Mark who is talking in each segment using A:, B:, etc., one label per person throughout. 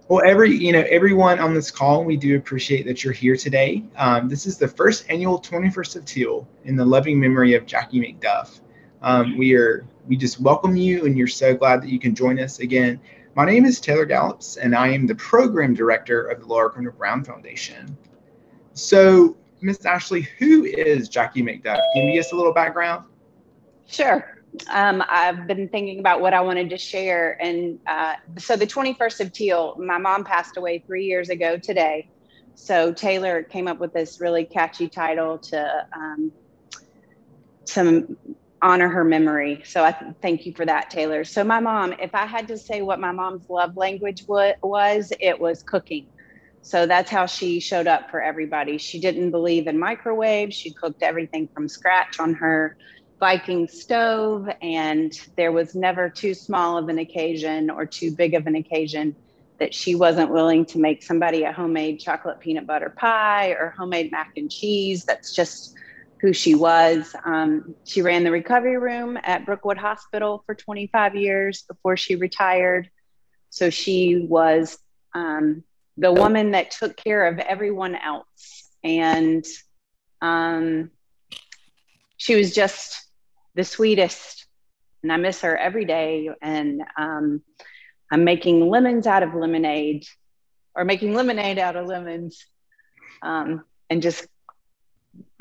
A: Well, everyone on this call, we do appreciate that you're here today. This is the first annual 21st of Teal in the loving memory of Jackie McDuff. We just welcome you, and you're so glad that you can join us again. My name is Taylor Gallops, and I am the program director of the Laura Crandall Brown Foundation. So, Miss Ashley, who is Jackie McDuff? Can you give us a little background?
B: Sure. I've been thinking about what I wanted to share. And so the 21st of Teal, my mom passed away 3 years ago today. So Taylor came up with this really catchy title to honor her memory. So I thank you for that, Taylor. So my mom, if I had to say what my mom's love language was, it was cooking. So that's how she showed up for everybody. She didn't believe in microwaves. She cooked everything from scratch on her Viking stove, and there was never too small of an occasion or too big of an occasion that she wasn't willing to make somebody a homemade chocolate peanut butter pie or homemade mac and cheese. That's just who she was. She ran the recovery room at Brookwood Hospital for 25 years before she retired. So she was the woman that took care of everyone else. And she was just the sweetest, and I miss her every day. And I'm making lemons out of lemonade, or making lemonade out of lemons, and just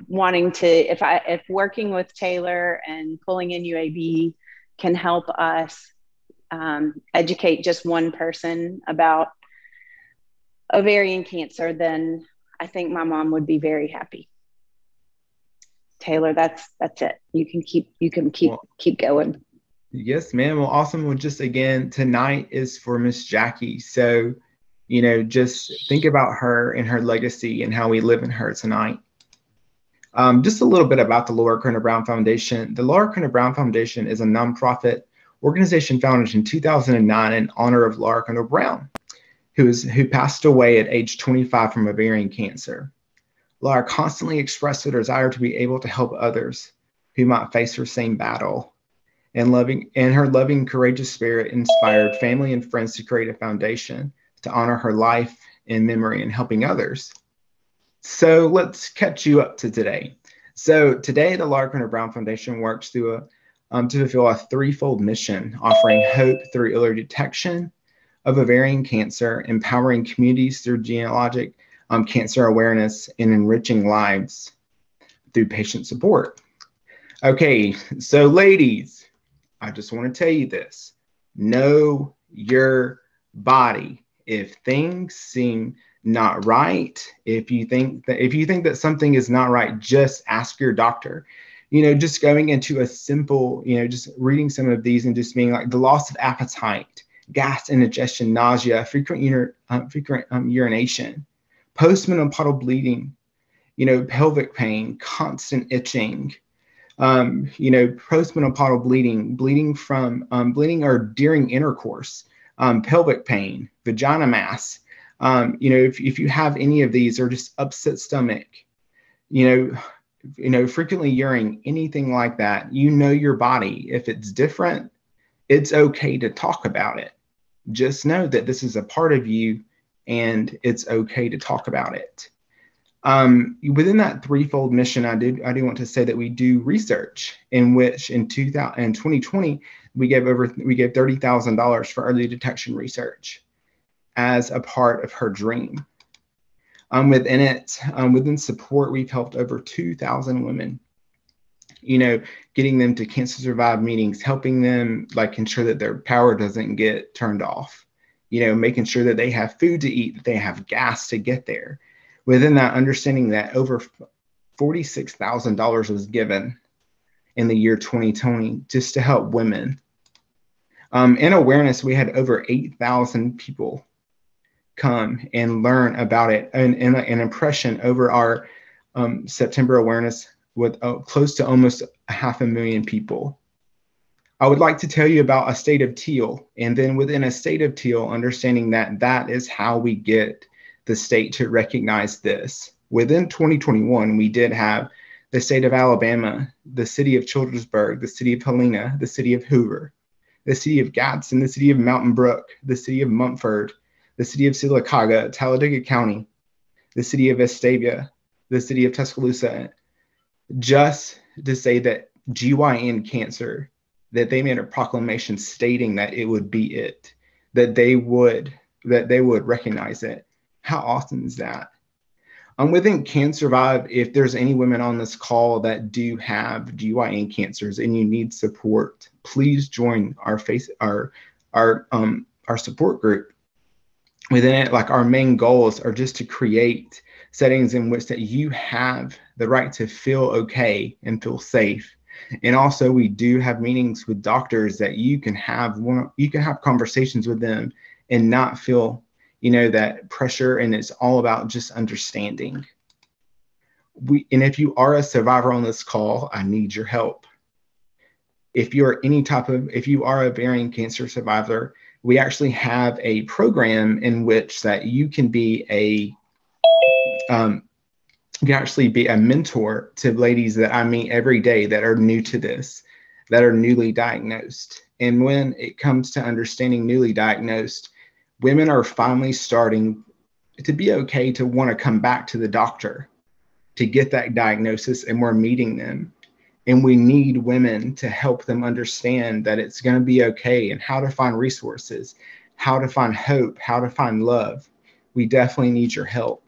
B: wanting to, if working with Taylor and pulling in UAB can help us educate just one person about ovarian cancer, then I think my mom would be very happy. Taylor, that's it. You can keep going.
A: Yes, ma'am. Well, awesome. Well, just again, tonight is for Miss Jackie. So, just think about her and her legacy and how we live in her tonight. Just a little bit about the Laura Crandall Brown Foundation. The Laura Crandall Brown Foundation is a nonprofit organization founded in 2009 in honor of Laura Crandall Brown, who passed away at age 25 from ovarian cancer. Laura constantly expressed her desire to be able to help others who might face her same battle. And her loving, courageous spirit inspired family and friends to create a foundation to honor her life and memory and helping others. So let's catch you up to today. So today, the Laura Crandall Brown Foundation works to fulfill a threefold mission, offering hope through early detection of ovarian cancer, empowering communities through gynecologic cancer awareness, and enriching lives through patient support. Okay, so ladies, I just want to tell you this. Know your body. If things seem not right, if you think that something is not right, just ask your doctor. Just going into a simple, just reading some of these and just being like the loss of appetite, gas, indigestion, nausea, frequent urination, postmenopausal bleeding, pelvic pain, constant itching, postmenopausal bleeding from bleeding or during intercourse, pelvic pain, vagina mass. If you have any of these, or just upset stomach, frequently urine, anything like that, your body. If it's different, it's okay to talk about it. Just know that this is a part of you, and it's okay to talk about it. Within that threefold mission, I do want to say that we do research, in which in 2020 we gave $30,000 for early detection research as a part of her dream. Within support, we've helped over 2,000 women. Getting them to Cancer Survive meetings, helping them ensure that their power doesn't get turned off. Making sure that they have food to eat, that they have gas to get there. Within that, understanding that over $46,000 was given in the year 2020 just to help women. In awareness, we had over 8,000 people come and learn about it, and an impression over our September awareness with close to almost 500,000 people. I would like to tell you about a state of Teal, and then within a state of Teal, understanding that that is how we get the state to recognize this. Within 2021, we did have the state of Alabama, the city of Childersburg, the city of Helena, the city of Hoover, the city of Gadsden, the city of Mountain Brook, the city of Mumford, the city of Sylacauga, Talladega County, the city of Vestavia, the city of Tuscaloosa, just to say that GYN cancer, that they made a proclamation stating that it would be it, that they would recognize it. How awesome is that? Within Can Survive, if there's any women on this call that do have GYN cancers and you need support, please join our support group. Within it, like, our main goals are just to create settings in which that you have the right to feel okay and feel safe. And also, we do have meetings with doctors that you can have conversations with them and not feel, that pressure. And it's all about just understanding. And if you are a survivor on this call, I need your help. If you are a ovarian cancer survivor, we actually have a program in which that you can be a mentor to ladies that I meet every day that are new to this, that are newly diagnosed. And when it comes to understanding newly diagnosed, women are finally starting to be okay to want to come back to the doctor to get that diagnosis, and we're meeting them. And we need women to help them understand that it's going to be okay, and how to find resources, how to find hope, how to find love. We definitely need your help.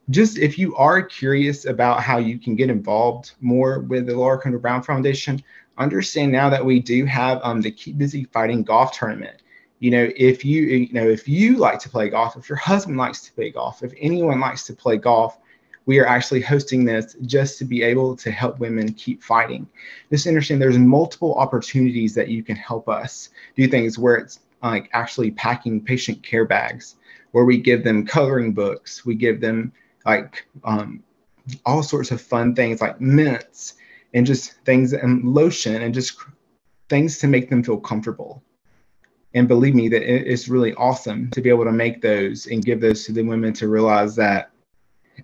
A: Just if you are curious about how you can get involved more with the Laura Crandall Brown Foundation, understand now that we do have the Keep Busy Fighting golf tournament. If you like to play golf, if your husband likes to play golf, if anyone likes to play golf, we are actually hosting this just to be able to help women keep fighting. Just understand there's multiple opportunities that you can help us do things, where it's like actually packing patient care bags, where we give them coloring books. We give them all sorts of fun things like mints and just things, and lotion, and just things to make them feel comfortable. And believe me, that it's really awesome to be able to make those and give those to the women to realize that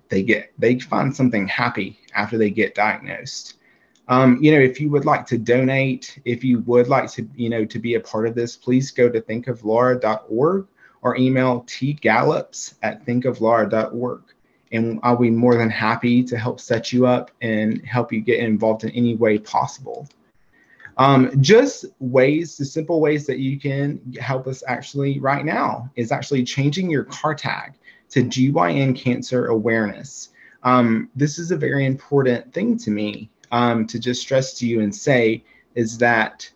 A: they find something happy after they get diagnosed. If you would like to donate, if you would like to, to be a part of this, please go to thinkoflaura.org or email tgallops@thinkoflaura.org. And I'll be more than happy to help set you up and help you get involved in any way possible. Just the simple ways that you can help us actually right now is actually changing your car tag to GYN cancer awareness. This is a very important thing to me to just stress to you and say is that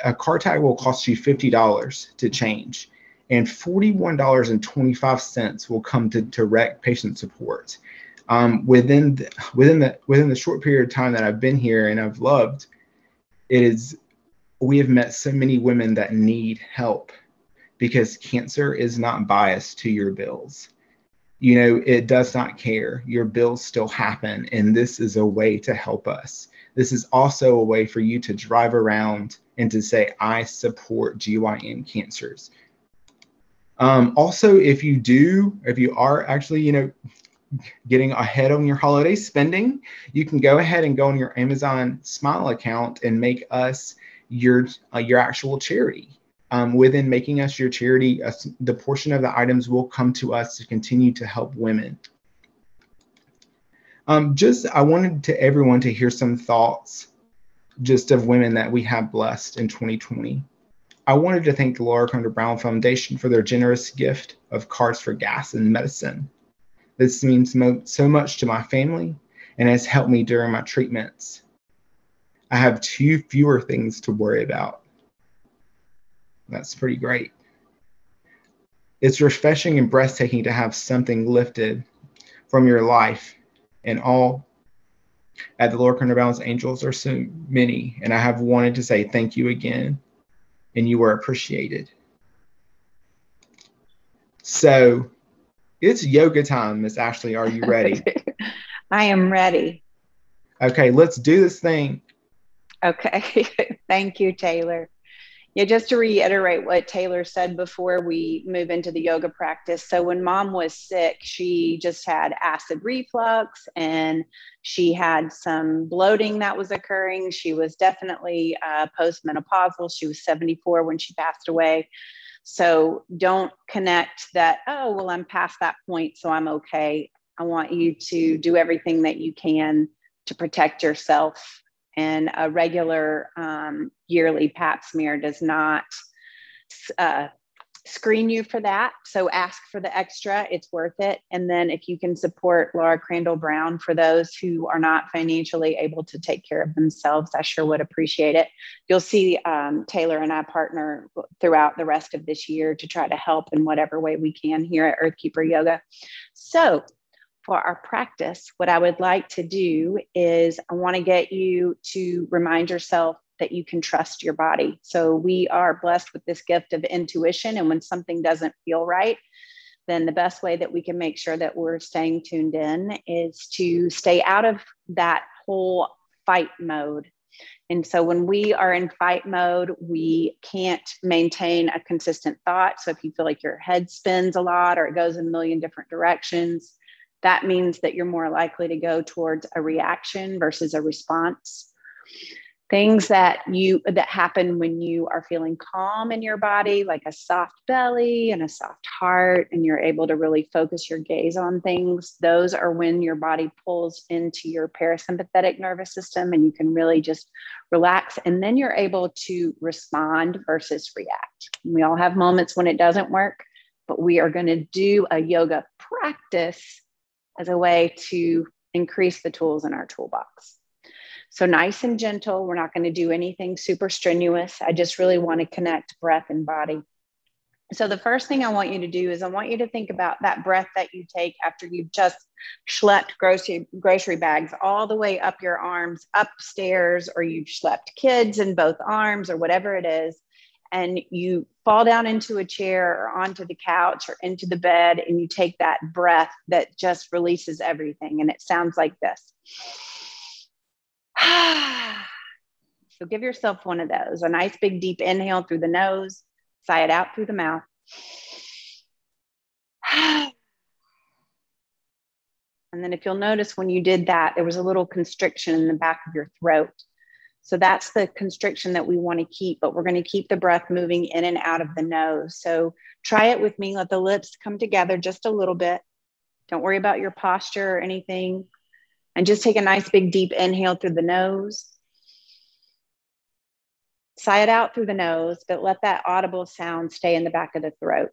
A: a car tag will cost you $50 to change, and $41.25 will come to direct patient support. Within the short period of time that I've been here and I've loved, we have met so many women that need help, because cancer is not biased to your bills. It does not care. Your bills still happen, and this is a way to help us. This is also a way for you to drive around and to say, I support GYN cancers. Also, if you are actually, getting ahead on your holiday spending, you can go ahead and go on your Amazon Smile account and make us your actual charity. Within making us your charity, the portion of the items will come to us to continue to help women. I wanted everyone to hear some thoughts just of women that we have blessed in 2020. I wanted to thank the Laura Crandall Brown Foundation for their generous gift of cards for gas and medicine. This means so much to my family and has helped me during my treatments. I have 2 fewer things to worry about. That's pretty great. It's refreshing and breathtaking to have something lifted from your life, and all at the Laura Crandall Brown's Angels are so many, and I have wanted to say thank you again, and you are appreciated. So it's yoga time, Miss Ashley. Are you ready?
B: I am ready.
A: Okay, let's do this thing.
B: Okay. Thank you, Taylor. Yeah, just to reiterate what Taylor said before we move into the yoga practice. So when Mom was sick, she just had acid reflux and she had some bloating that was occurring. She was definitely postmenopausal. She was 74 when she passed away. So don't connect that, oh, well, I'm past that point, so I'm okay. I want you to do everything that you can to protect yourself. And a regular yearly pap smear does not screen you for that. So ask for the extra, it's worth it. And then if you can support Laura Crandall Brown for those who are not financially able to take care of themselves, I sure would appreciate it. You'll see Taylor and I partner throughout the rest of this year to try to help in whatever way we can here at Earthkeeper Yoga. So for our practice, what I would like to do is I want to get you to remind yourself that you can trust your body. So we are blessed with this gift of intuition. And when something doesn't feel right, then the best way that we can make sure that we're staying tuned in is to stay out of that whole fight mode. And so when we are in fight mode, we can't maintain a consistent thought. So if you feel like your head spins a lot or it goes in a million different directions, that means that you're more likely to go towards a reaction versus a response. Things that happen when you are feeling calm in your body, like a soft belly and a soft heart, and you're able to really focus your gaze on things, those are when your body pulls into your parasympathetic nervous system and you can really just relax. And then you're able to respond versus react. We all have moments when it doesn't work, but we are going to do a yoga practice as a way to increase the tools in our toolbox. So nice and gentle. We're not going to do anything super strenuous. I just really want to connect breath and body. So the first thing I want you to do is I want you to think about that breath that you take after you've just schlepped grocery bags all the way up your arms, upstairs, or you've schlepped kids in both arms or whatever it is. And you fall down into a chair or onto the couch or into the bed and you take that breath that just releases everything. And it sounds like this. So give yourself one of those, a nice big deep inhale through the nose, sigh it out through the mouth. And then if you'll notice when you did that, there was a little constriction in the back of your throat. So that's the constriction that we want to keep, but we're going to keep the breath moving in and out of the nose. So try it with me. Let the lips come together just a little bit. Don't worry about your posture or anything. And just take a nice big deep inhale through the nose. Sigh it out through the nose, but let that audible sound stay in the back of the throat.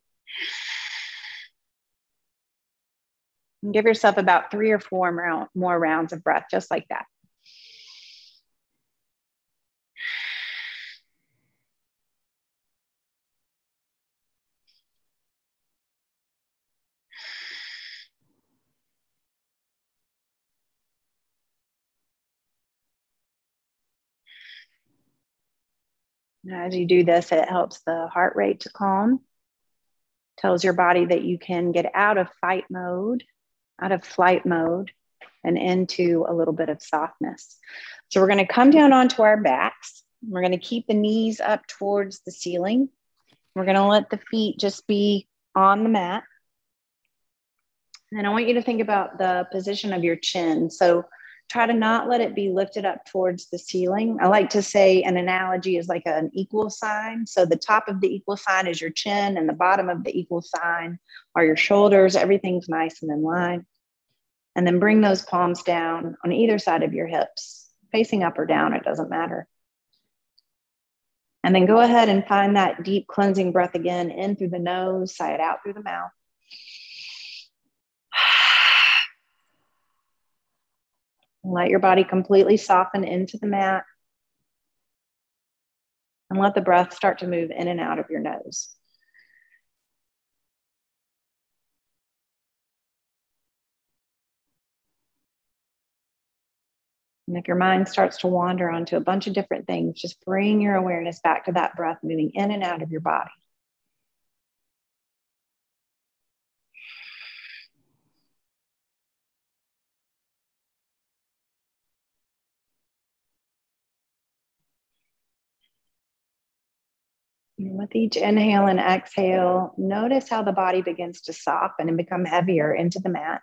B: And give yourself about 3 or 4 more rounds of breath, just like that. And as you do this, it helps the heart rate to calm, tells your body that you can get out of fight mode, out of flight mode, and into a little bit of softness. So we're going to come down onto our backs. We're going to keep the knees up towards the ceiling. We're going to let the feet just be on the mat. And I want you to think about the position of your chin. So try to not let it be lifted up towards the ceiling. I like to say an analogy is like an equal sign. So the top of the equal sign is your chin and the bottom of the equal sign are your shoulders. Everything's nice and in line. And then bring those palms down on either side of your hips, facing up or down, it doesn't matter. And then go ahead and find that deep cleansing breath again, in through the nose, sigh it out through the mouth. Let your body completely soften into the mat. And let the breath start to move in and out of your nose. And if your mind starts to wander onto a bunch of different things, just bring your awareness back to that breath moving in and out of your body. And with each inhale and exhale, notice how the body begins to soften and become heavier into the mat.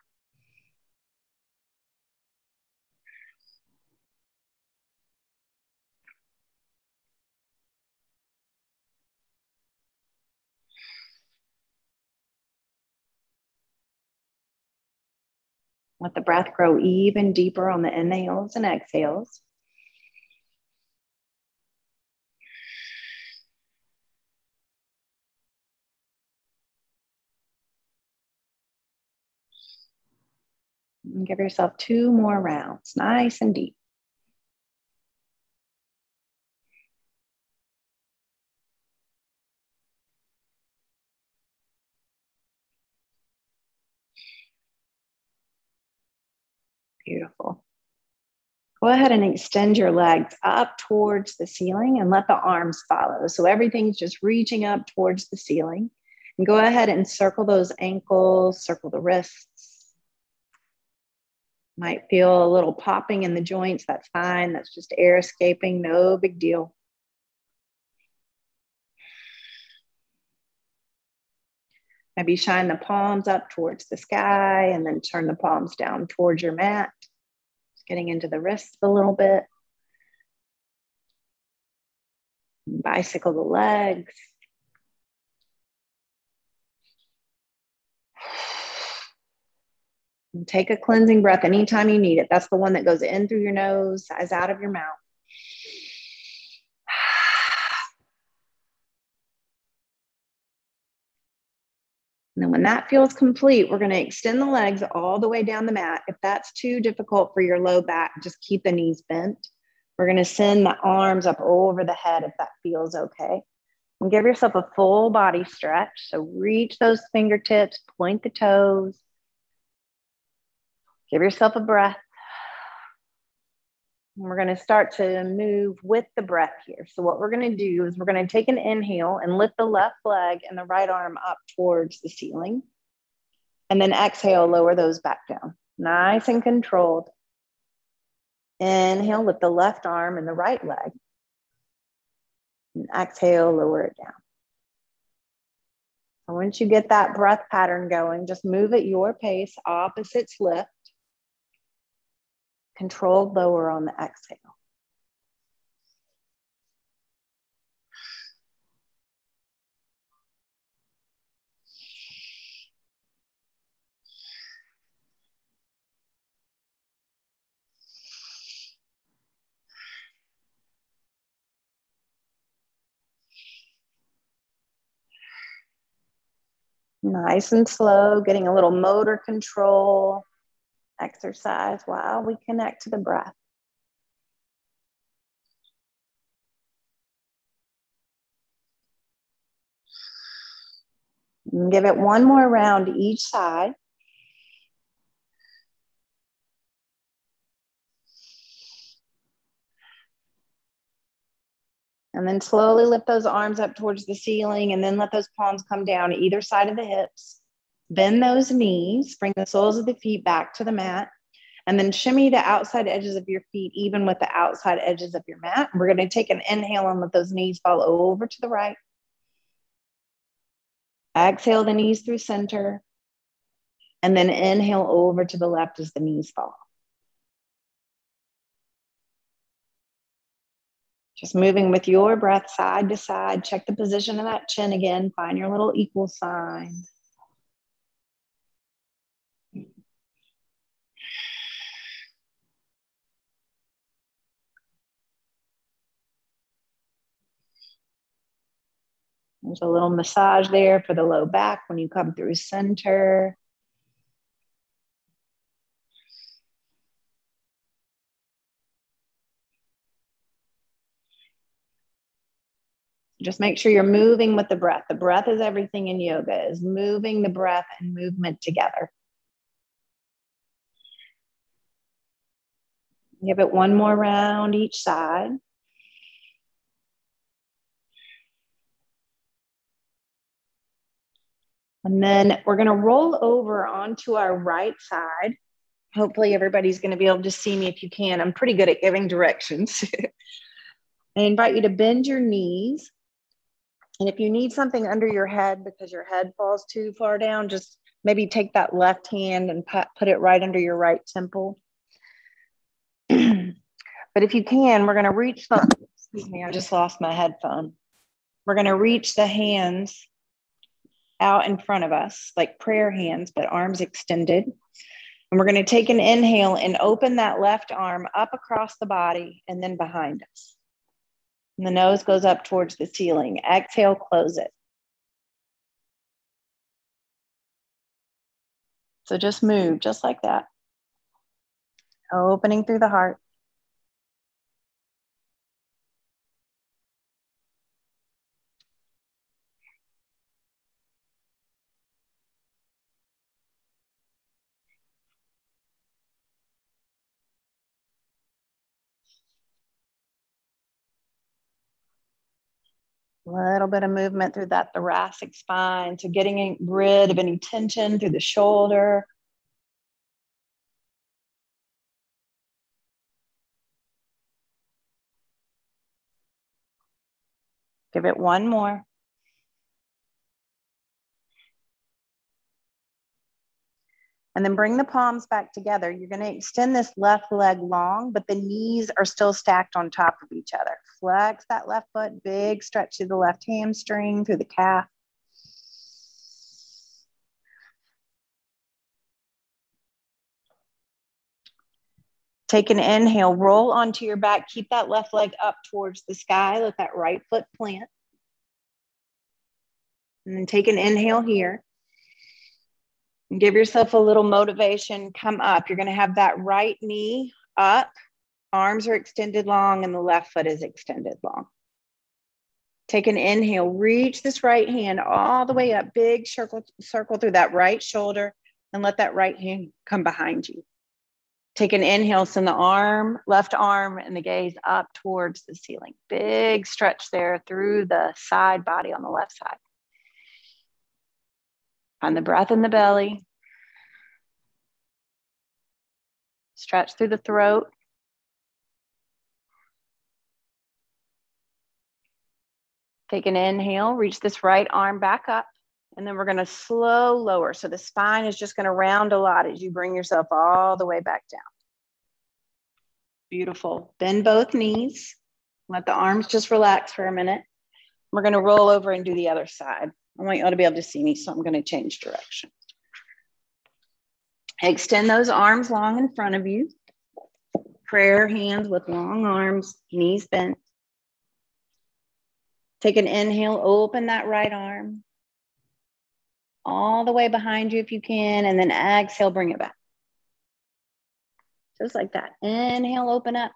B: Let the breath grow even deeper on the inhales and exhales. And give yourself 2 more rounds, nice and deep. Beautiful. Go ahead and extend your legs up towards the ceiling and let the arms follow. So everything's just reaching up towards the ceiling. And go ahead and circle those ankles, circle the wrists. Might feel a little popping in the joints. That's fine. That's just air escaping. No big deal. Maybe shine the palms up towards the sky and then turn the palms down towards your mat. Just getting into the wrists a little bit. Bicycle the legs. And take a cleansing breath anytime you need it. That's the one that goes in through your nose, sighs out of your mouth. And then when that feels complete, we're going to extend the legs all the way down the mat. If that's too difficult for your low back, just keep the knees bent. We're going to send the arms up over the head if that feels okay. And give yourself a full body stretch. So reach those fingertips, point the toes. Give yourself a breath. And we're going to start to move with the breath here. So what we're going to do is we're going to take an inhale and lift the left leg and the right arm up towards the ceiling. And then exhale, lower those back down. Nice and controlled. Inhale, lift the left arm and the right leg. And exhale, lower it down. And once you get that breath pattern going, just move at your pace, opposites lift. Controlled lower on the exhale. Nice and slow, getting a little motor control. Exercise while we connect to the breath. And give it one more round each side. And then slowly lift those arms up towards the ceiling and then let those palms come down either side of the hips. Bend those knees, bring the soles of the feet back to the mat, and then shimmy the outside edges of your feet even with the outside edges of your mat. We're going to take an inhale and let those knees fall over to the right. Exhale the knees through center, and then inhale over to the left as the knees fall. Just moving with your breath side to side. Check the position of that chin again. Find your little equal sign. There's a little massage there for the low back when you come through center. Just make sure you're moving with the breath. The breath is everything in yoga, is moving the breath and movement together. Give it one more round each side. And then we're going to roll over onto our right side. Hopefully everybody's going to be able to see me if you can. I'm pretty good at giving directions. I invite you to bend your knees. And if you need something under your head because your head falls too far down, just maybe take that left hand and put it right under your right temple. But if you can, we're going to reach the, excuse me, I just lost my headphone. We're going to reach the hands out in front of us, like prayer hands, but arms extended. And we're going to take an inhale and open that left arm up across the body and then behind us. And the nose goes up towards the ceiling. Exhale, close it. So just move just like that. Opening through the heart. A little bit of movement through that thoracic spine. So getting rid of any tension through the shoulder. Give it one more. And then bring the palms back together. You're going to extend this left leg long, but the knees are still stacked on top of each other. Flex that left foot, big stretch through the left hamstring, through the calf. Take an inhale, roll onto your back. Keep that left leg up towards the sky. Let that right foot plant. And then take an inhale here. And give yourself a little motivation. Come up. You're going to have that right knee up. Arms are extended long and the left foot is extended long. Take an inhale. Reach this right hand all the way up. Big circle through that right shoulder and let that right hand come behind you. Take an inhale. Send the arm, left arm and the gaze up towards the ceiling. Big stretch there through the side body on the left side. Find the breath in the belly. Stretch through the throat. Take an inhale, reach this right arm back up, and then we're going to slow lower. So the spine is just going to round a lot as you bring yourself all the way back down. Beautiful. Bend both knees. Let the arms just relax for a minute. We're going to roll over and do the other side. I want you all to be able to see me, so I'm going to change direction. Extend those arms long in front of you. Prayer hands with long arms, knees bent. Take an inhale, open that right arm. All the way behind you if you can, and then exhale, bring it back. Just like that. Inhale, open up.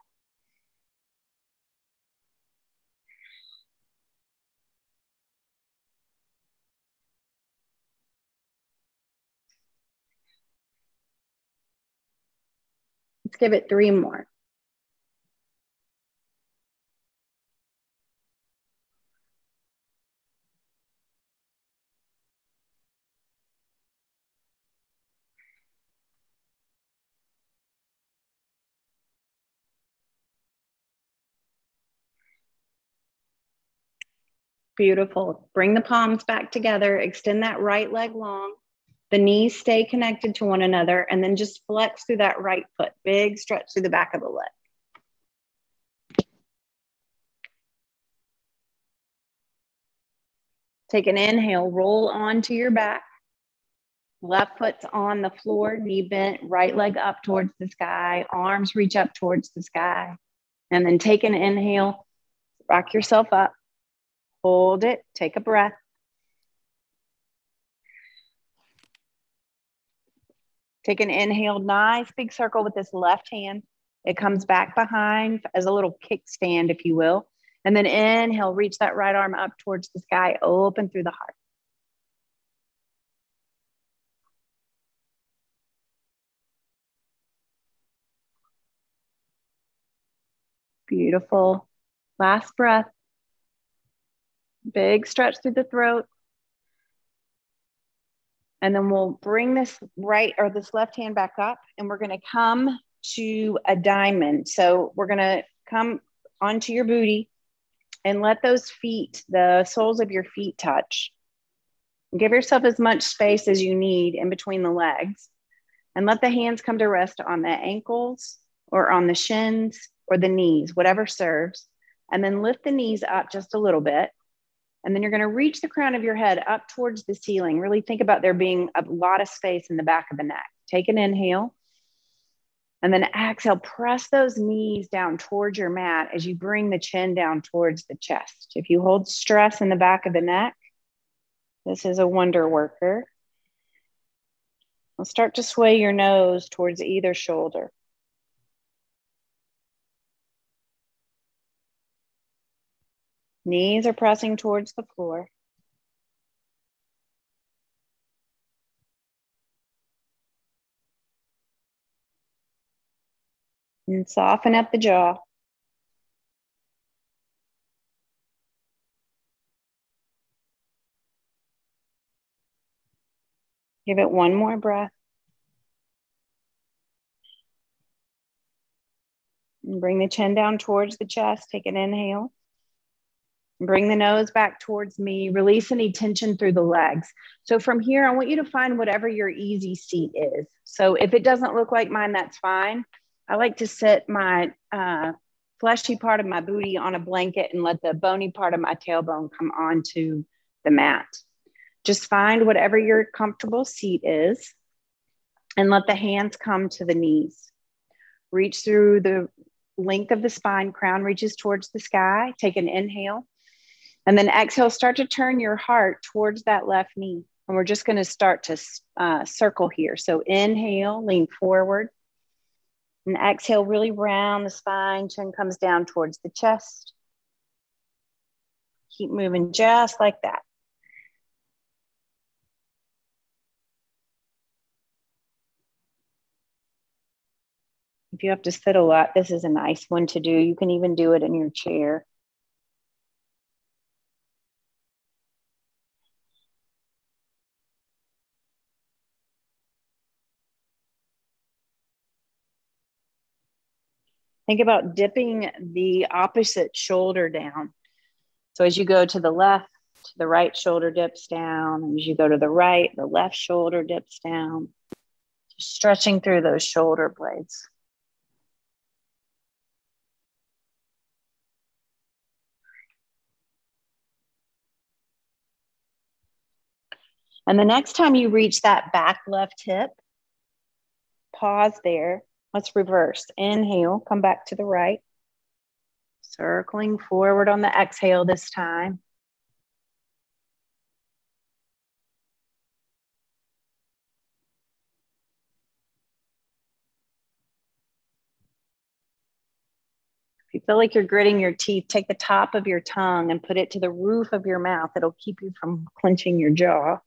B: Let's give it 3 more. Beautiful. Bring the palms back together. Extend that right leg long. The knees stay connected to one another, and then just flex through that right foot. Big stretch through the back of the leg. Take an inhale, roll onto your back. Left foot's on the floor, knee bent, right leg up towards the sky. Arms reach up towards the sky. And then take an inhale, rock yourself up. Hold it, take a breath. Take an inhale, nice big circle with this left hand. It comes back behind as a little kickstand, if you will. And then inhale, reach that right arm up towards the sky, open through the heart. Beautiful. Last breath. Big stretch through the throat. And then we'll bring this right or this left hand back up, and we're going to come to a diamond. So we're going to come onto your booty and let those feet, the soles of your feet touch. Give yourself as much space as you need in between the legs, and let the hands come to rest on the ankles or on the shins or the knees, whatever serves. And then lift the knees up just a little bit. And then you're going to reach the crown of your head up towards the ceiling. Really think about there being a lot of space in the back of the neck. Take an inhale. And then exhale, press those knees down towards your mat as you bring the chin down towards the chest. If you hold stress in the back of the neck, this is a wonder worker. We'll start to sway your nose towards either shoulder. Knees are pressing towards the floor. And soften up the jaw. Give it one more breath. And bring the chin down towards the chest. Take an inhale. Bring the nose back towards me. Release any tension through the legs. So from here, I want you to find whatever your easy seat is. So if it doesn't look like mine, that's fine. I like to sit my fleshy part of my booty on a blanket and let the bony part of my tailbone come onto the mat. Just find whatever your comfortable seat is and let the hands come to the knees. Reach through the length of the spine, crown reaches towards the sky. Take an inhale. And then exhale, start to turn your heart towards that left knee. And we're just going to start to circle here. So inhale, lean forward. And exhale, really round the spine, chin comes down towards the chest. Keep moving just like that. If you have to sit a lot, this is a nice one to do. You can even do it in your chair. Think about dipping the opposite shoulder down. So as you go to the left, the right shoulder dips down. And as you go to the right, the left shoulder dips down. Just stretching through those shoulder blades. And the next time you reach that back left hip, pause there. Let's reverse. Inhale, come back to the right. Circling forward on the exhale this time. If you feel like you're gritting your teeth, take the top of your tongue and put it to the roof of your mouth. It'll keep you from clenching your jaw.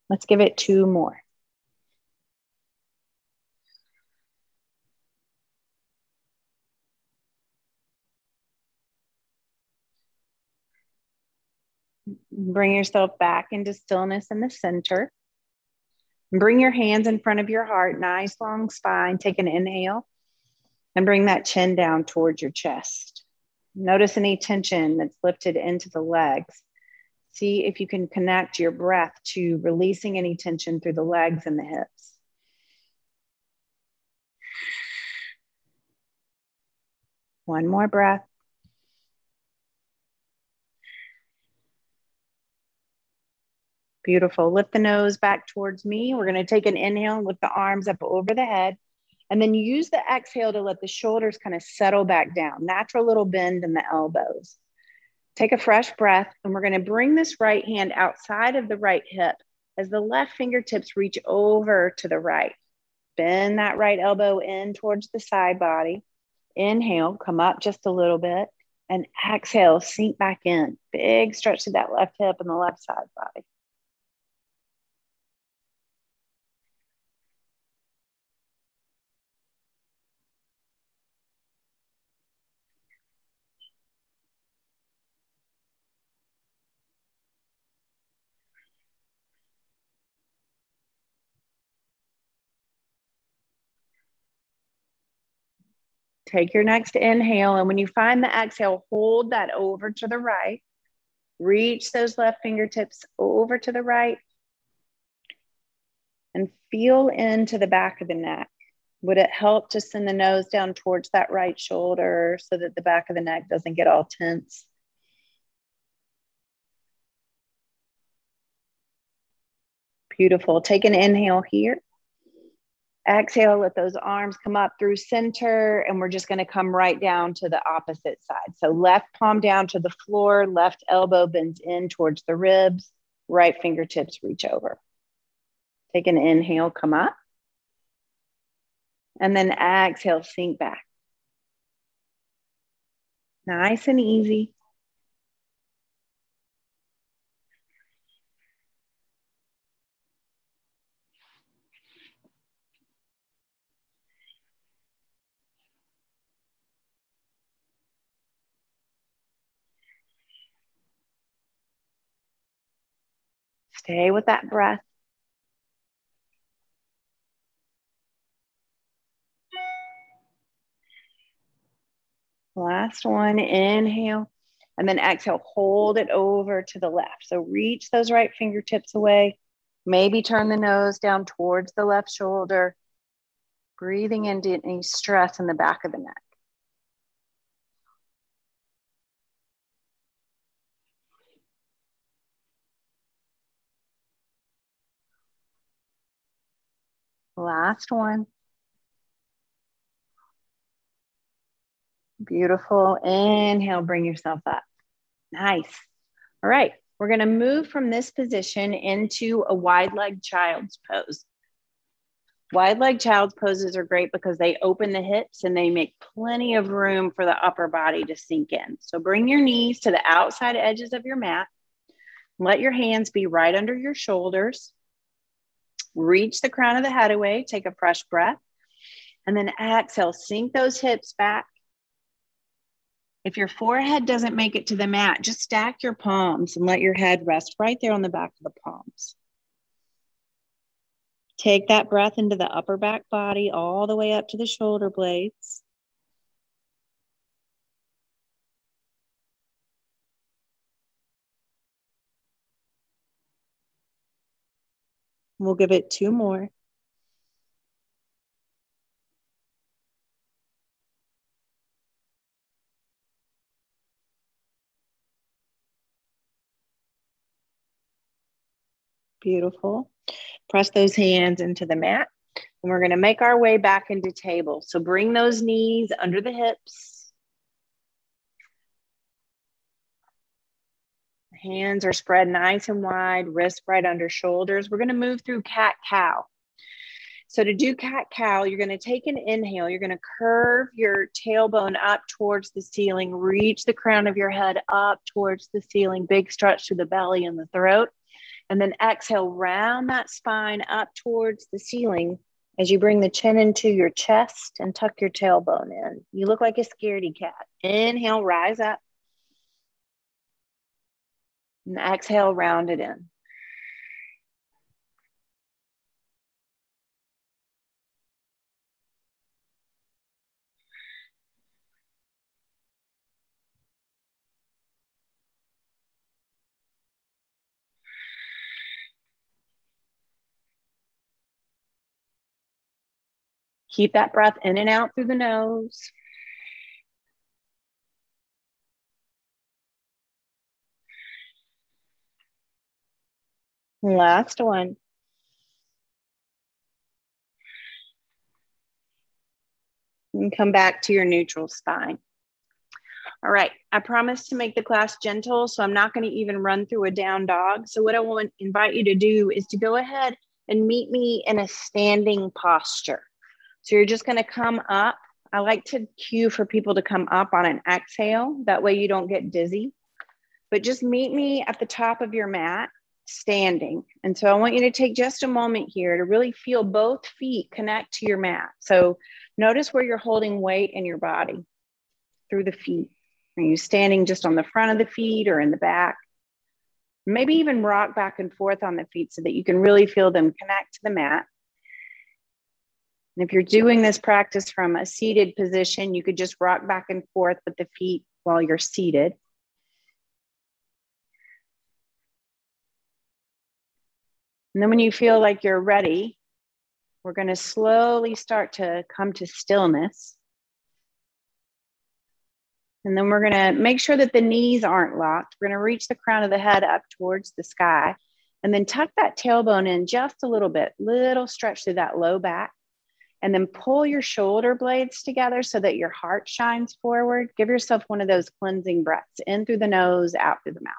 B: Let's give it 2 more. Bring yourself back into stillness in the center. Bring your hands in front of your heart, nice long spine. Take an inhale and bring that chin down towards your chest. Notice any tension that's lifted into the legs. See if you can connect your breath to releasing any tension through the legs and the hips. One more breath. Beautiful. Lift the nose back towards me. We're going to take an inhale and lift the arms up over the head. And then use the exhale to let the shoulders kind of settle back down. Natural little bend in the elbows. Take a fresh breath, and we're going to bring this right hand outside of the right hip as the left fingertips reach over to the right. Bend that right elbow in towards the side body. Inhale, come up just a little bit, and exhale, sink back in. Big stretch to that left hip and the left side body. Take your next inhale, and when you find the exhale, hold that over to the right. Reach those left fingertips over to the right and feel into the back of the neck. Would it help to send the nose down towards that right shoulder so that the back of the neck doesn't get all tense? Beautiful. Take an inhale here. Exhale, let those arms come up through center, and we're just going to come right down to the opposite side. So left palm down to the floor, left elbow bends in towards the ribs, right fingertips reach over. Take an inhale, come up. And then exhale, sink back. Nice and easy. Stay with that breath. Last one, inhale, and then exhale, hold it over to the left. So reach those right fingertips away. Maybe turn the nose down towards the left shoulder, breathing into any stress in the back of the neck. Last one. Beautiful. Inhale, bring yourself up. Nice. All right. We're going to move from this position into a wide leg child's pose. Wide leg child's poses are great because they open the hips and they make plenty of room for the upper body to sink in. So bring your knees to the outside edges of your mat. Let your hands be right under your shoulders. Reach the crown of the head away. Take a fresh breath. And then exhale, sink those hips back. If your forehead doesn't make it to the mat, just stack your palms and let your head rest right there on the back of the palms. Take that breath into the upper back body all the way up to the shoulder blades. We'll give it 2 more. Beautiful. Press those hands into the mat. And we're going to make our way back into table. So bring those knees under the hips. Hands are spread nice and wide, wrists right under shoulders. We're going to move through cat-cow. So to do cat-cow, you're going to take an inhale. You're going to curve your tailbone up towards the ceiling. Reach the crown of your head up towards the ceiling. Big stretch to the belly and the throat. And then exhale, round that spine up towards the ceiling as you bring the chin into your chest and tuck your tailbone in. You look like a scaredy cat. Inhale, rise up. And exhale, round it in. Keep that breath in and out through the nose. Last one. And come back to your neutral spine. All right, I promised to make the class gentle, so I'm not going to even run through a down dog. So what I will invite you to do is to go ahead and meet me in a standing posture. So you're just going to come up. I like to cue for people to come up on an exhale. That way you don't get dizzy. But just meet me at the top of your mat, standing. And so I want you to take just a moment here to really feel both feet connect to your mat. So notice where you're holding weight in your body through the feet. Are you standing just on the front of the feet or in the back? Maybe even rock back and forth on the feet so that you can really feel them connect to the mat. And if you're doing this practice from a seated position, you could just rock back and forth with the feet while you're seated. And then when you feel like you're ready, we're going to slowly start to come to stillness. And then we're going to make sure that the knees aren't locked. We're going to reach the crown of the head up towards the sky. And then tuck that tailbone in just a little bit, little stretch through that low back. And then pull your shoulder blades together so that your heart shines forward. Give yourself one of those cleansing breaths, in through the nose, out through the mouth.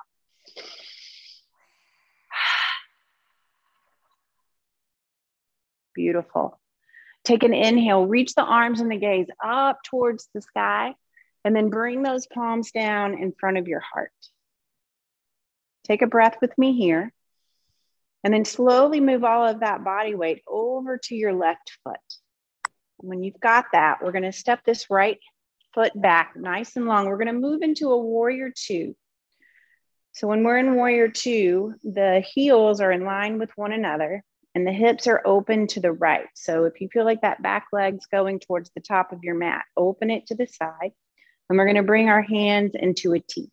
B: Beautiful. Take an inhale, reach the arms and the gaze up towards the sky, and then bring those palms down in front of your heart. Take a breath with me here, and then slowly move all of that body weight over to your left foot. When you've got that, we're going to step this right foot back nice and long. We're going to move into a warrior two. So when we're in warrior two, the heels are in line with one another and the hips are open to the right. So if you feel like that back leg's going towards the top of your mat, open it to the side. And we're going to bring our hands into a T.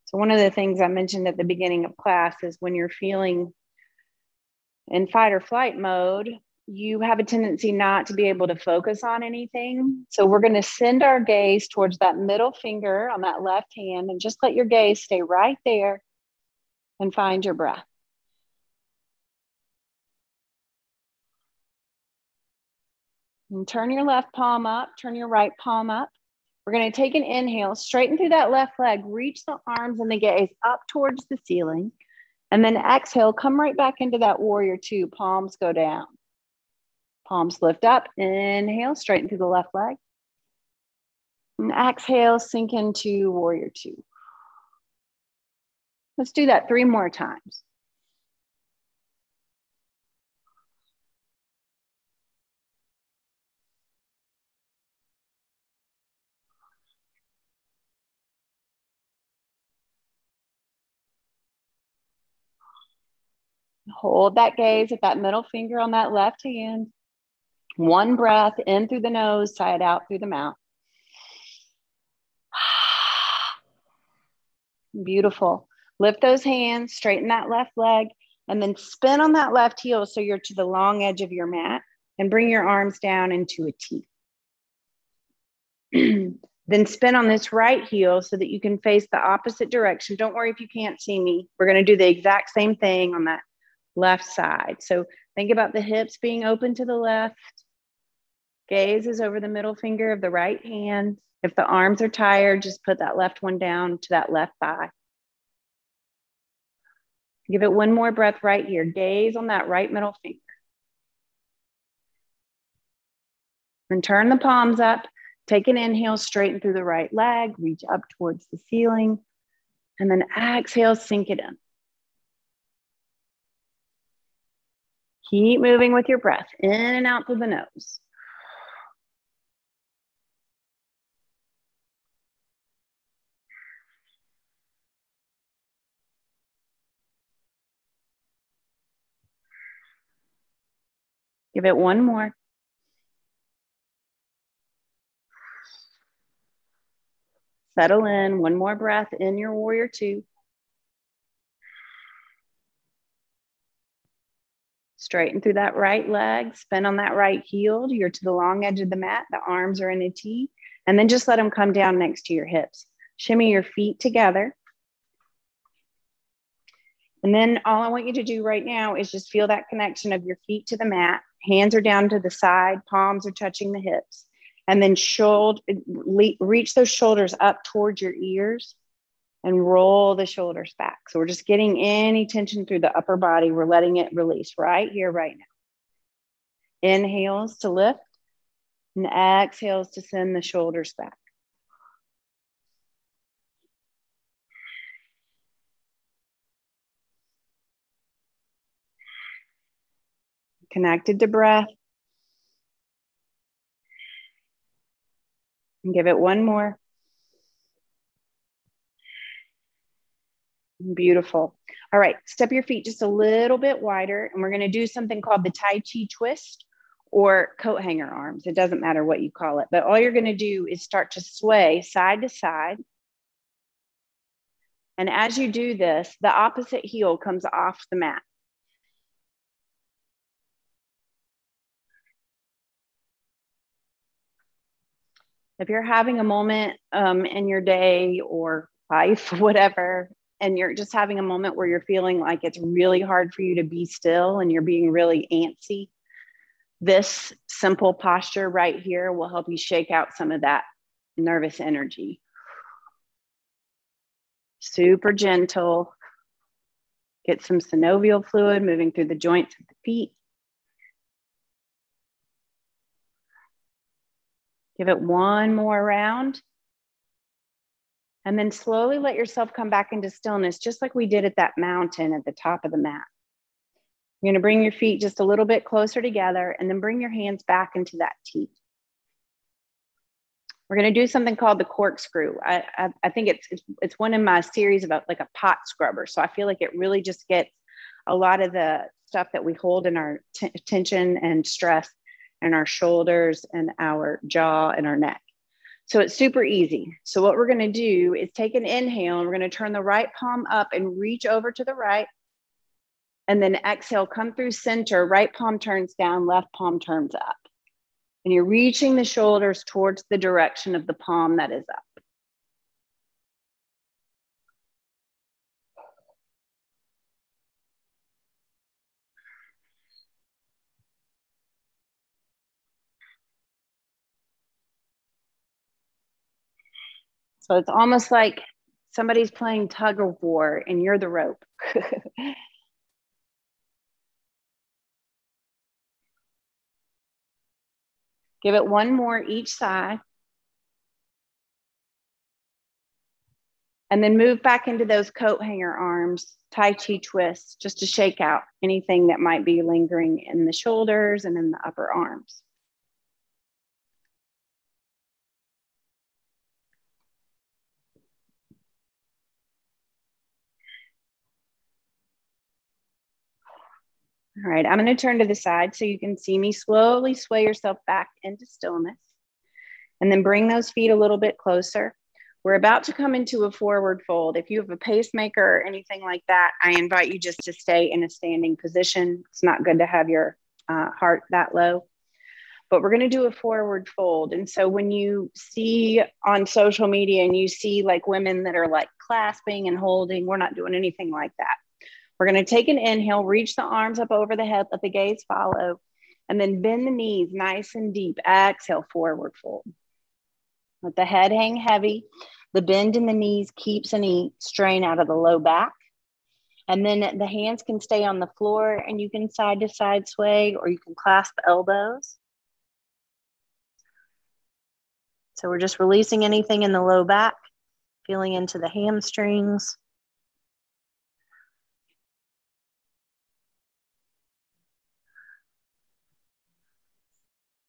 B: So one of the things I mentioned at the beginning of class is when you're feeling in fight or flight mode, you have a tendency not to be able to focus on anything. So we're going to send our gaze towards that middle finger on that left hand and just let your gaze stay right there and find your breath. And turn your left palm up, turn your right palm up. We're going to take an inhale, straighten through that left leg, reach the arms and the gaze up towards the ceiling. And then exhale, come right back into that warrior two, palms go down. Palms lift up, inhale, straighten through the left leg. And exhale, sink into warrior two. Let's do that 3 more times. Hold that gaze at that middle finger on that left hand. 1 breath in through the nose, sigh it out through the mouth. Beautiful. Lift those hands, straighten that left leg, and then spin on that left heel so you're to the long edge of your mat, and bring your arms down into a T. Then spin on this right heel so that you can face the opposite direction. Don't worry if you can't see me. We're going to do the exact same thing on that left side. So think about the hips being open to the left. Gaze is over the middle finger of the right hand. If the arms are tired, just put that left one down to that left thigh. Give it 1 more breath right here. Gaze on that right middle finger. And turn the palms up. Take an inhale, straighten through the right leg, reach up towards the ceiling, and then exhale, sink it in. Keep moving with your breath, in and out through the nose. Give it 1 more. Settle in, 1 more breath in your warrior two. Straighten through that right leg, spin on that right heel. You're to the long edge of the mat. The arms are in a T. And then just let them come down next to your hips. Shimmy your feet together. And then all I want you to do right now is just feel that connection of your feet to the mat. Hands are down to the side, palms are touching the hips. And then reach those shoulders up towards your ears and roll the shoulders back. So we're just getting any tension through the upper body. We're letting it release right here, right now. Inhales to lift and exhales to send the shoulders back. Connected to breath. And give it 1 more. Beautiful. All right, step your feet just a little bit wider, and we're going to do something called the Tai Chi Twist or coat hanger arms. It doesn't matter what you call it, but all you're going to do is start to sway side to side. And as you do this, the opposite heel comes off the mat. If you're having a moment in your day or life, whatever, and you're just having a moment where you're feeling like it's really hard for you to be still and you're being really antsy, this simple posture right here will help you shake out some of that nervous energy. Super gentle. Get some synovial fluid moving through the joints of the feet. Give it one more round. And then slowly let yourself come back into stillness, just like we did at that mountain at the top of the mat. You're going to bring your feet just a little bit closer together and then bring your hands back into that T. We're going to do something called the corkscrew. I think it's one in my series about like a pot scrubber. So I feel like it really just gets a lot of the stuff that we hold in our tension and stress in our shoulders and our jaw and our neck. So it's super easy. So what we're going to do is take an inhale and we're going to turn the right palm up and reach over to the right. And then exhale, come through center, right palm turns down, left palm turns up. And you're reaching the shoulders towards the direction of the palm that is up. So it's almost like somebody's playing tug of war and you're the rope. Give it one more each side. And then move back into those coat hanger arms, Tai Chi Twist, just to shake out anything that might be lingering in the shoulders and in the upper arms. All right, I'm going to turn to the side so you can see me. Slowly sway yourself back into stillness. And then bring those feet a little bit closer. We're about to come into a forward fold. If you have a pacemaker or anything like that, I invite you just to stay in a standing position. It's not good to have your heart that low. But we're going to do a forward fold. And so when you see on social media and you see like women that are like clasping and holding, we're not doing anything like that. We're going to take an inhale, reach the arms up over the head, let the gaze follow, and then bend the knees nice and deep. Exhale, forward fold. Let the head hang heavy. The bend in the knees keeps any strain out of the low back. And then the hands can stay on the floor and you can side to side sway or you can clasp elbows. So we're just releasing anything in the low back, feeling into the hamstrings.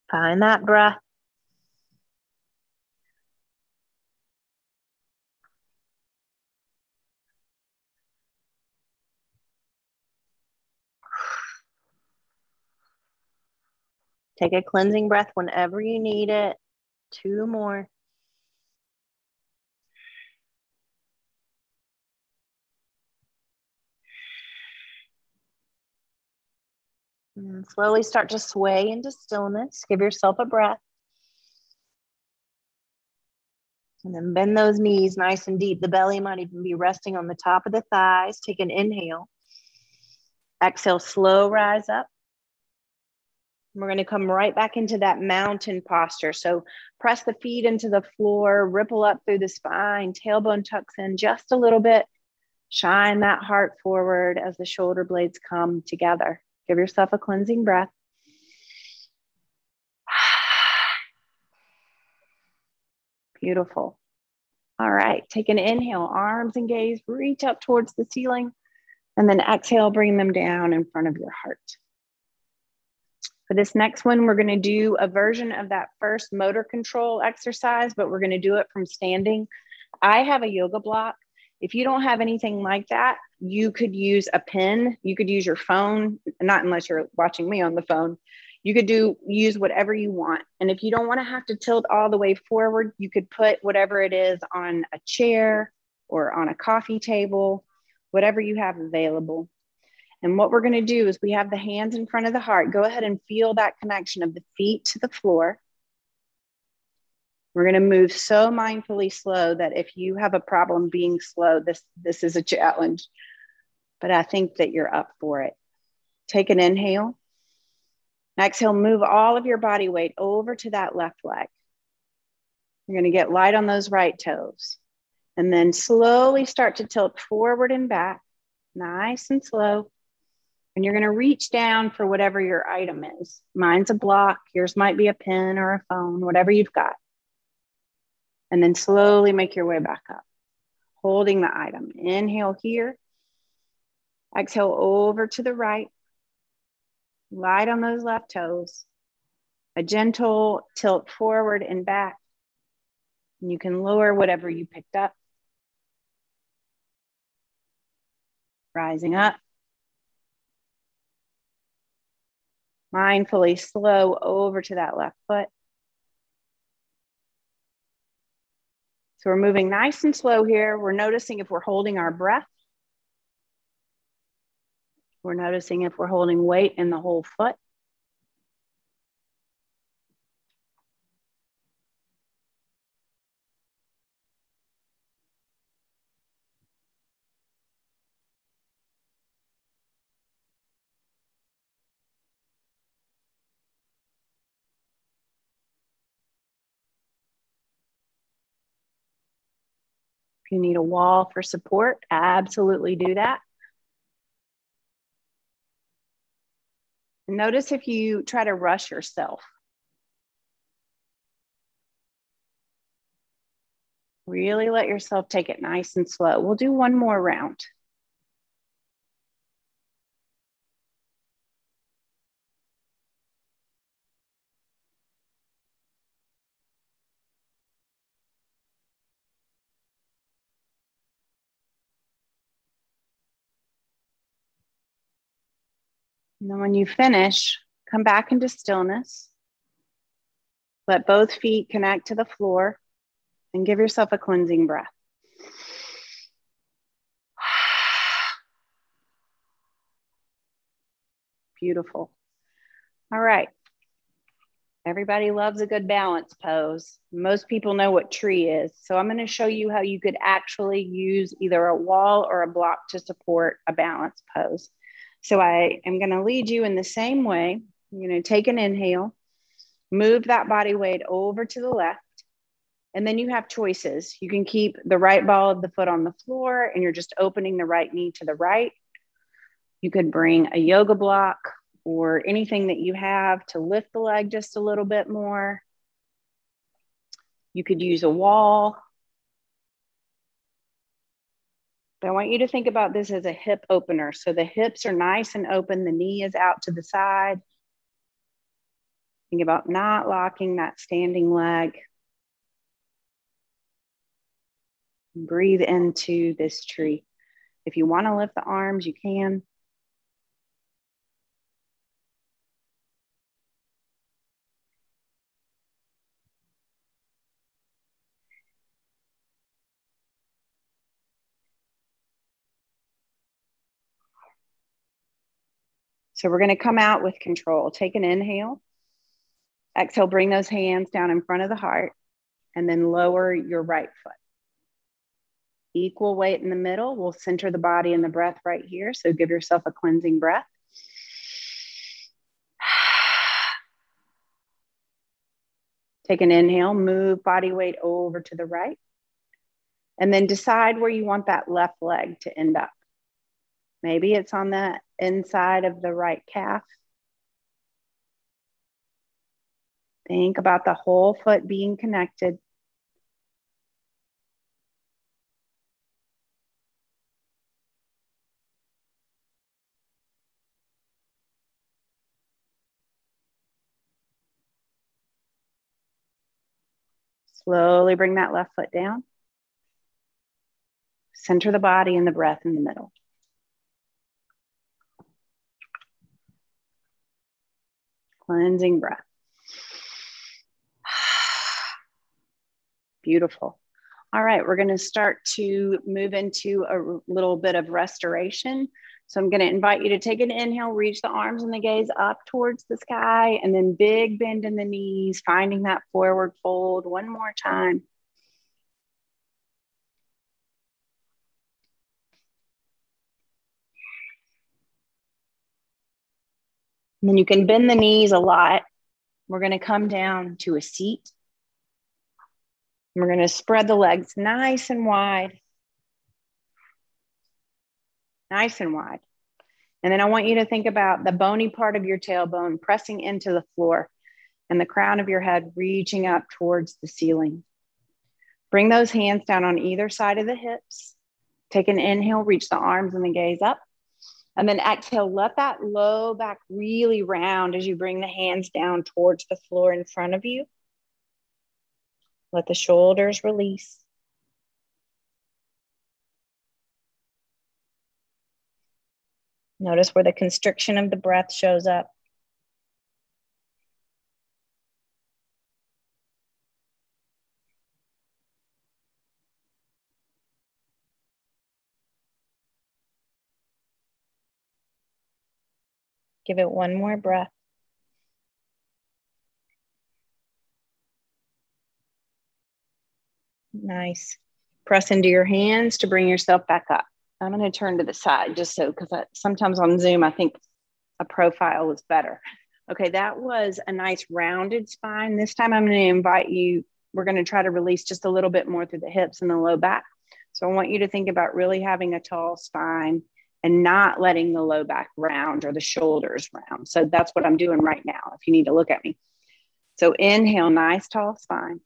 B: Find that breath. Take a cleansing breath whenever you need it. 2 more. And slowly start to sway into stillness. Give yourself a breath. And then bend those knees nice and deep. The belly might even be resting on the top of the thighs. Take an inhale. Exhale, slow rise up. We're going to come right back into that mountain posture. So press the feet into the floor, ripple up through the spine, tailbone tucks in just a little bit. Shine that heart forward as the shoulder blades come together. Give yourself a cleansing breath. Beautiful. All right, take an inhale, arms and gaze, reach up towards the ceiling, and then exhale, bring them down in front of your heart. For this next one, we're going to do a version of that first motor control exercise, but we're going to do it from standing. I have a yoga block. If you don't have anything like that, you could use a pen. You could use your phone, not unless you're watching me on the phone. You could use whatever you want. And if you don't want to have to tilt all the way forward, you could put whatever it is on a chair or on a coffee table, whatever you have available. And what we're going to do is we have the hands in front of the heart. Go ahead and feel that connection of the feet to the floor. We're going to move so mindfully slow that if you have a problem being slow, this is a challenge, but I think that you're up for it. Take an inhale. Exhale, move all of your body weight over to that left leg. You're going to get light on those right toes. And then slowly start to tilt forward and back, nice and slow. And you're going to reach down for whatever your item is. Mine's a block. Yours might be a pen or a phone, whatever you've got. And then slowly make your way back up, holding the item. Inhale here. Exhale over to the right. Light on those left toes. A gentle tilt forward and back. And you can lower whatever you picked up. Rising up. Mindfully slow over to that left foot. So we're moving nice and slow here. We're noticing if we're holding our breath. We're noticing if we're holding weight in the whole foot. If you need a wall for support, absolutely do that. And notice if you try to rush yourself. Really let yourself take it nice and slow. We'll do one more round. And then when you finish, come back into stillness. Let both feet connect to the floor and give yourself a cleansing breath. Beautiful. All right. Everybody loves a good balance pose. Most people know what tree is. So I'm going to show you how you could actually use either a wall or a block to support a balance pose. So I am going to lead you in the same way. You're going to take an inhale, move that body weight over to the left, and then you have choices. You can keep the right ball of the foot on the floor and you're just opening the right knee to the right. You could bring a yoga block or anything that you have to lift the leg just a little bit more. You could use a wall. But I want you to think about this as a hip opener. So the hips are nice and open. The knee is out to the side. Think about not locking that standing leg. Breathe into this tree. If you want to lift the arms, you can. So we're going to come out with control. Take an inhale. Exhale, bring those hands down in front of the heart and then lower your right foot. Equal weight in the middle. We'll center the body and the breath right here. So give yourself a cleansing breath. Take an inhale, move body weight over to the right. And then decide where you want that left leg to end up. Maybe it's on the inside of the right calf. Think about the whole foot being connected. Slowly bring that left foot down. Center the body and the breath in the middle. Cleansing breath. Beautiful. All right, we're going to start to move into a little bit of restoration. So I'm going to invite you to take an inhale, reach the arms and the gaze up towards the sky, and then big bend in the knees, finding that forward fold one more time. And then you can bend the knees a lot. We're going to come down to a seat. We're going to spread the legs nice and wide. Nice and wide. And then I want you to think about the bony part of your tailbone pressing into the floor and the crown of your head reaching up towards the ceiling. Bring those hands down on either side of the hips. Take an inhale, reach the arms and the gaze up. And then exhale, let that low back really round as you bring the hands down towards the floor in front of you. Let the shoulders release. Notice where the constriction of the breath shows up. Give it one more breath. Nice. Press into your hands to bring yourself back up. I'm going to turn to the side just so, because sometimes on Zoom, I think a profile is better. Okay, that was a nice rounded spine. This time I'm going to invite you, we're going to try to release just a little bit more through the hips and the low back. So I want you to think about really having a tall spine and not letting the low back round or the shoulders round. So that's what I'm doing right now, if you need to look at me. So inhale, nice tall spine.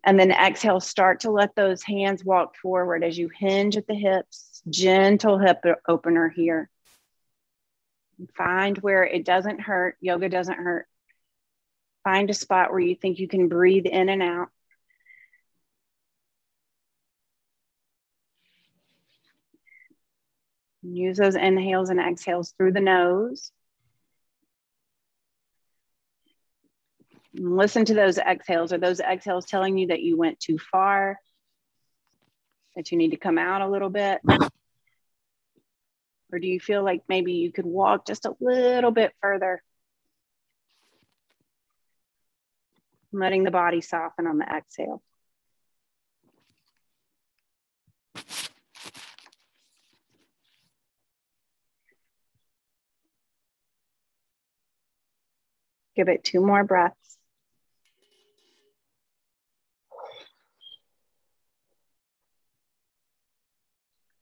B: And then exhale, start to let those hands walk forward as you hinge at the hips. Gentle hip opener here. Find where it doesn't hurt. Yoga doesn't hurt. Find a spot where you think you can breathe in and out. Use those inhales and exhales through the nose. Listen to those exhales. Are those exhales telling you that you went too far? That you need to come out a little bit? Or do you feel like maybe you could walk just a little bit further? Letting the body soften on the exhale. Give it 2 more breaths.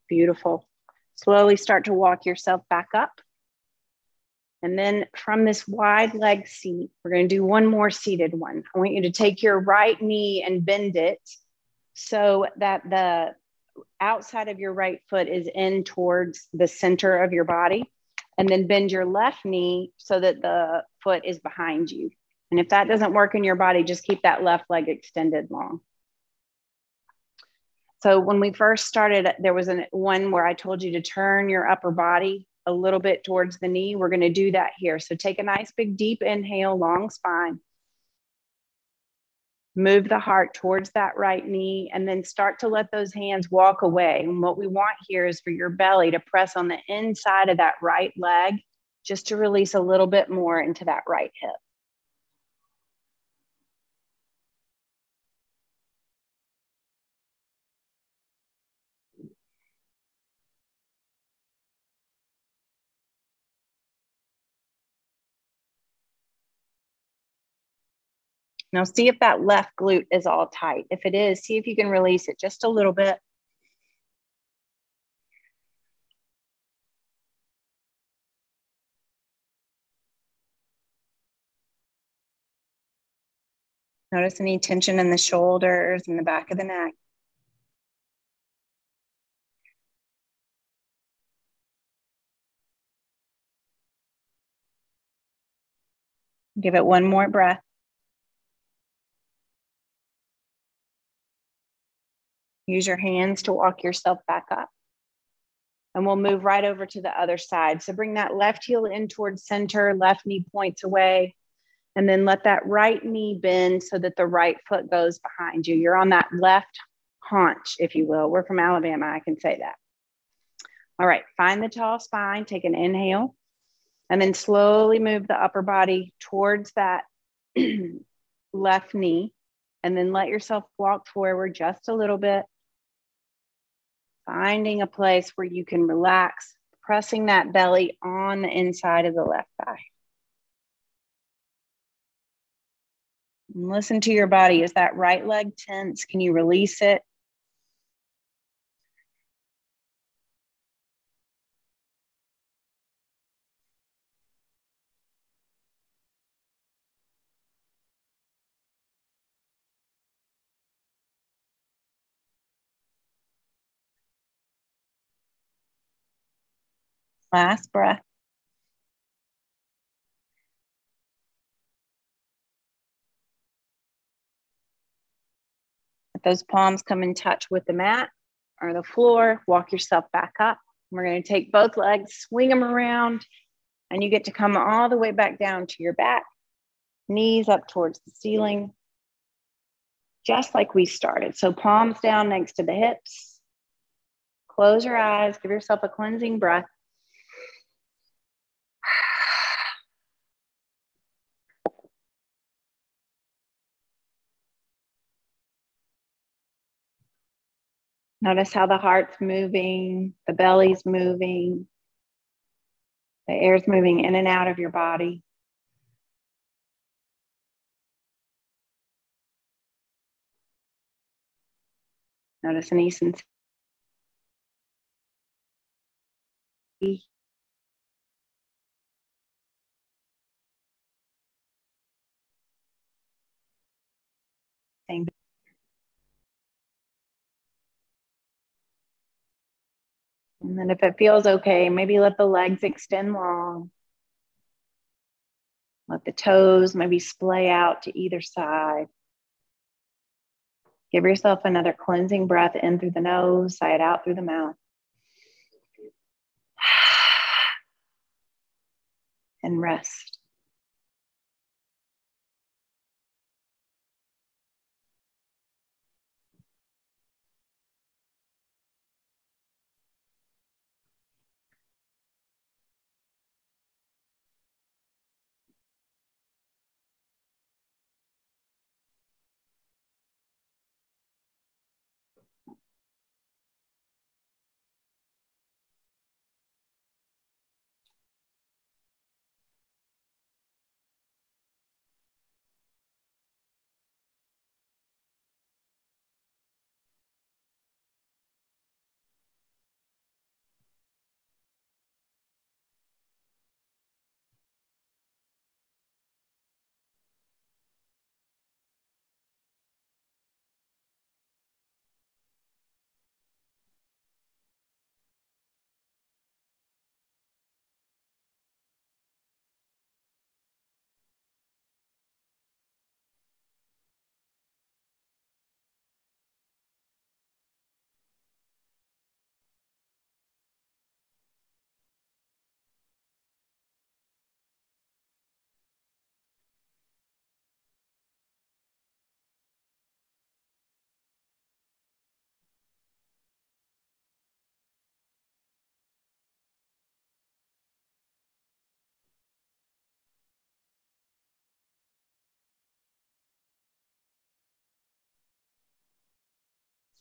B: Beautiful. Slowly start to walk yourself back up. And then from this wide leg seat, we're going to do one more seated one. I want you to take your right knee and bend it so that the outside of your right foot is in towards the center of your body. And then bend your left knee so that the foot is behind you. And if that doesn't work in your body, just keep that left leg extended long. So when we first started, there was one where I told you to turn your upper body a little bit towards the knee. We're going to do that here. So take a nice big deep inhale, long spine. Move the heart towards that right knee and then start to let those hands walk away. And what we want here is for your belly to press on the inside of that right leg just to release a little bit more into that right hip. Now see if that left glute is all tight. If it is, see if you can release it just a little bit. Notice any tension in the shoulders and the back of the neck. Give it one more breath. Use your hands to walk yourself back up. And we'll move right over to the other side. So bring that left heel in towards center, left knee points away. And then let that right knee bend so that the right foot goes behind you. You're on that left haunch, if you will. We're from Alabama, I can say that. All right, find the tall spine, take an inhale, and then slowly move the upper body towards that left knee, and then let yourself walk forward just a little bit, finding a place where you can relax, pressing that belly on the inside of the left thigh. And listen to your body. Is that right leg tense? Can you release it? Last breath. Let those palms come in touch with the mat or the floor. Walk yourself back up. We're going to take both legs, swing them around, and you get to come all the way back down to your back, knees up towards the ceiling, just like we started. So palms down next to the hips. Close your eyes, give yourself a cleansing breath. Notice how the heart's moving, the belly's moving, the air's moving in and out of your body. Notice any sensation. And then if it feels okay, maybe let the legs extend long. Let the toes maybe splay out to either side. Give yourself another cleansing breath in through the nose, sigh it out through the mouth. And rest.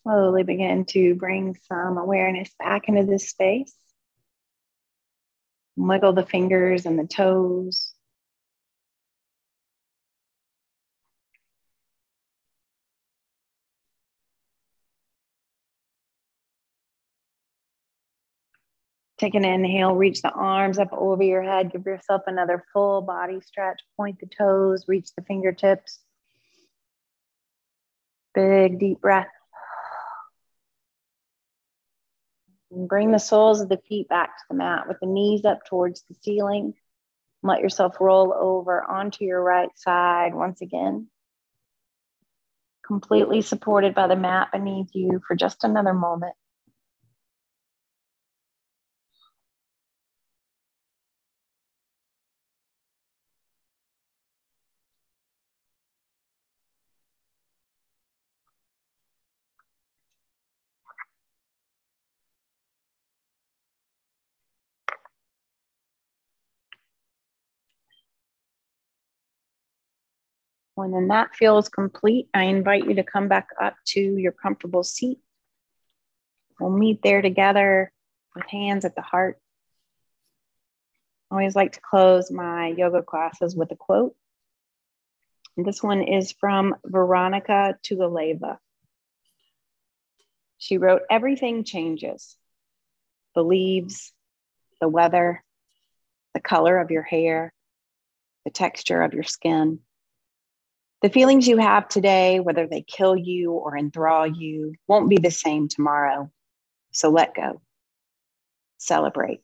B: Slowly begin to bring some awareness back into this space. Wiggle the fingers and the toes. Take an inhale, reach the arms up over your head. Give yourself another full body stretch. Point the toes, reach the fingertips. Big, deep breath. And bring the soles of the feet back to the mat with the knees up towards the ceiling. Let yourself roll over onto your right side once again. Completely supported by the mat beneath you for just another moment. When then that feels complete, I invite you to come back up to your comfortable seat. We'll meet there together with hands at the heart. I always like to close my yoga classes with a quote. And this one is from Veronica Tugaleva. She wrote, "Everything changes. The leaves, the weather, the color of your hair, the texture of your skin. The feelings you have today, whether they kill you or enthrall you, won't be the same tomorrow. So let go. Celebrate.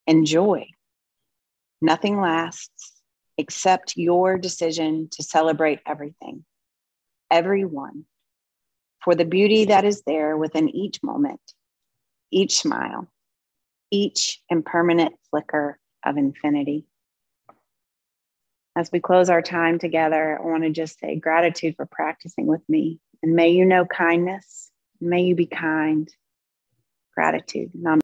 B: Enjoy. Nothing lasts except your decision to celebrate everything, everyone, for the beauty that is there within each moment, each smile, each impermanent flicker of infinity." As we close our time together, I want to just say gratitude for practicing with me. And may you know kindness. May you be kind. Gratitude. Namaste.